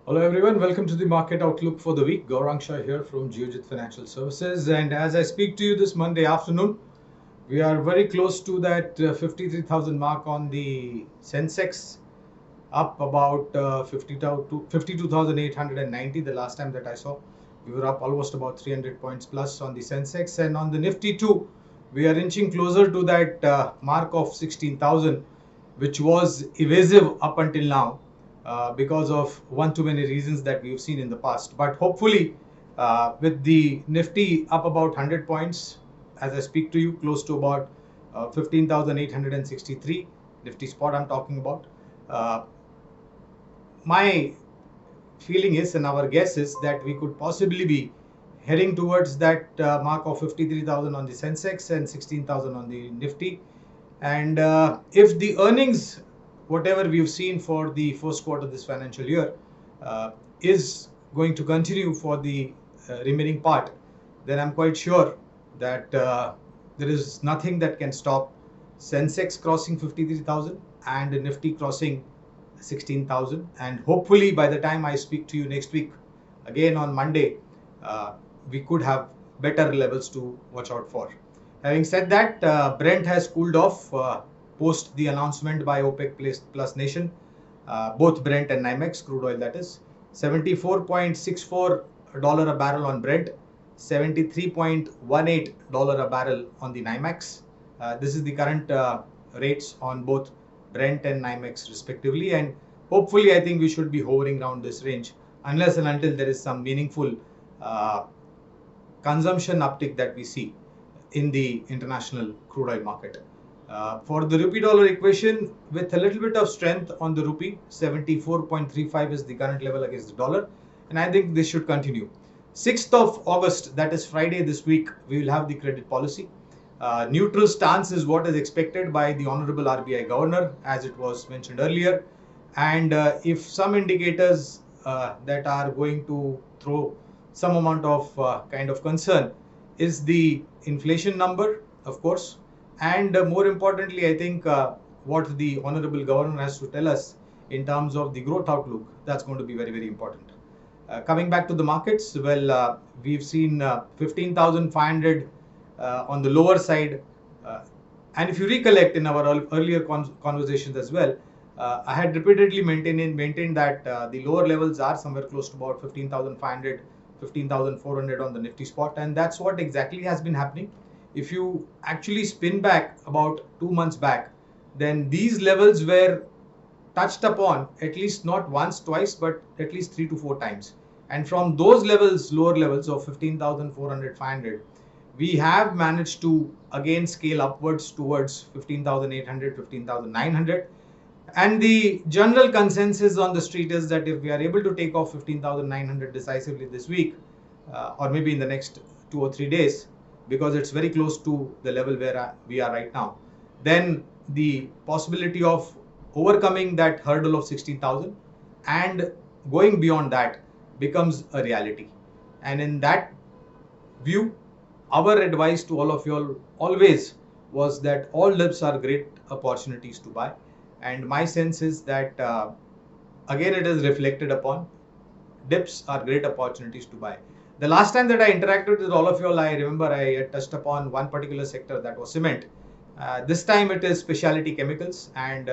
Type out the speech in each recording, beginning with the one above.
Hello everyone, welcome to the market outlook for the week. Gaurang Shah here from Geojit Financial Services, and as I speak to you this Monday afternoon, we are very close to that 53,000 mark on the Sensex, up about 52,890 the last time that I saw. We were up almost about 300 points plus on the Sensex, and on the Nifty too, we are inching closer to that mark of 16,000, which was evasive up until now because of one too many reasons that we've seen in the past. But hopefully, with the Nifty up about 100 points, as I speak to you, close to about 15,863 Nifty spot I'm talking about. My feeling is, and our guess is, that we could possibly be heading towards that mark of 53,000 on the Sensex and 16,000 on the Nifty. And if the earnings, whatever we've seen for the first quarter of this financial year, is going to continue for the remaining part, then I'm quite sure that there is nothing that can stop Sensex crossing 53,000 and Nifty crossing 16,000. And hopefully, by the time I speak to you next week, again on Monday, we could have better levels to watch out for. Having said that, Brent has cooled off post the announcement by OPEC Plus Nation, both Brent and NYMEX crude oil, that is $74.64 a barrel on Brent, $73.18 a barrel on the NYMEX. This is the current rates on both Brent and NYMEX respectively, and hopefully I think we should be hovering around this range unless and until there is some meaningful consumption uptick that we see in the international crude oil market. For the rupee dollar equation, with a little bit of strength on the rupee, 74.35 is the current level against the dollar, and I think this should continue. 6th of August, that is Friday this week, we will have the credit policy. Neutral stance is what is expected by the Honorable RBI Governor, as it was mentioned earlier. And if some indicators that are going to throw some amount of kind of concern is the inflation number, of course, and more importantly, I think what the Honorable Governor has to tell us in terms of the growth outlook, that's going to be very, very important. Coming back to the markets, well, we've seen 15,500 on the lower side. And if you recollect in our earlier conversations as well, I had repeatedly maintained that the lower levels are somewhere close to about 15,500, 15,400 on the Nifty spot. And that's what exactly has been happening. If you actually spin back about 2 months back, then these levels were touched upon at least not once, twice, but at least 3 to 4 times. And from those levels, lower levels of 15,400, 500, we have managed to again scale upwards towards 15,800, 15,900. And the general consensus on the street is that if we are able to take off 15,900 decisively this week, or maybe in the next 2 or 3 days, because it's very close to the level where we are right now, then the possibility of overcoming that hurdle of 16,000 and going beyond that becomes a reality. And in that view, our advice to all of you all always was that all dips are great opportunities to buy. And my sense is that again it is reflected upon, dips are great opportunities to buy. The last time that I interacted with all of you all, I remember I had touched upon one particular sector, that was cement. This time it is specialty chemicals, and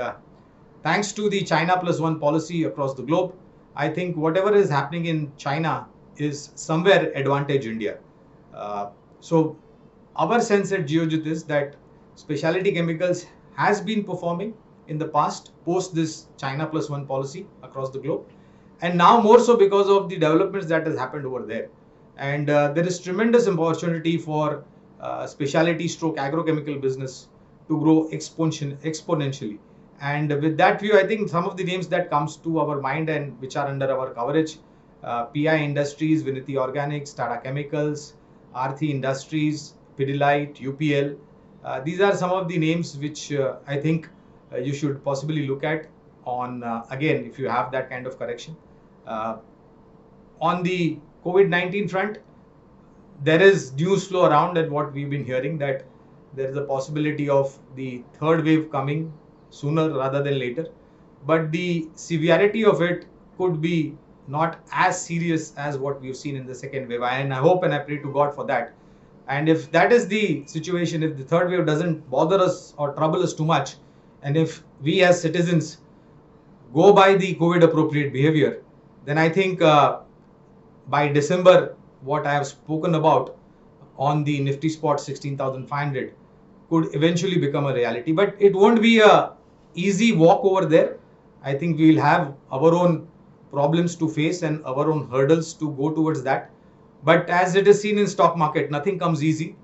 thanks to the China plus one policy across the globe, I think whatever is happening in China is somewhere advantage India. So our sense at Geojit is that specialty chemicals has been performing in the past post this China plus one policy across the globe, and now more so because of the developments that has happened over there. And there is tremendous opportunity for specialty stroke agrochemical business to grow exponentially. And with that view, I think some of the names that comes to our mind and which are under our coverage, PI Industries, Viniti Organics, Tata Chemicals, Aarti Industries, Pidilite, UPL. These are some of the names which I think you should possibly look at on, again, if you have that kind of correction. On the COVID-19 front, there is news flow around, and what we've been hearing, that there is a possibility of the third wave coming sooner rather than later. But the severity of it could be not as serious as what we've seen in the second wave. And I hope and I pray to God for that. And if that is the situation, if the third wave doesn't bother us or trouble us too much, and if we as citizens go by the COVID appropriate behavior, then I think by December, what I have spoken about on the Nifty spot 16,500 could eventually become a reality. But it won't be a easy walk over there. I think we will have our own problems to face and our own hurdles to go towards that. But as it is seen in stock market, nothing comes easy.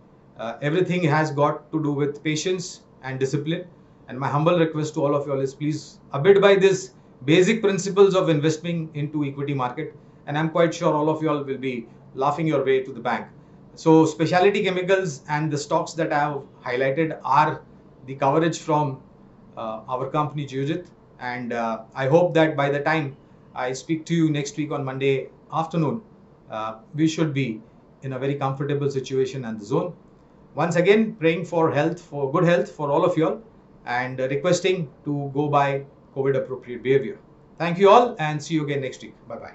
Everything has got to do with patience and discipline. And my humble request to all of you all is please abide by this basic principles of investing into equity market. And I'm quite sure all of you all will be laughing your way to the bank. So specialty chemicals and the stocks that I have highlighted are the coverage from our company Geojit. And I hope that by the time I speak to you next week on Monday afternoon, we should be in a very comfortable situation and the zone. Once again, praying for health, for good health for all of you all, and requesting to go by COVID appropriate behavior. Thank you all and see you again next week. Bye bye.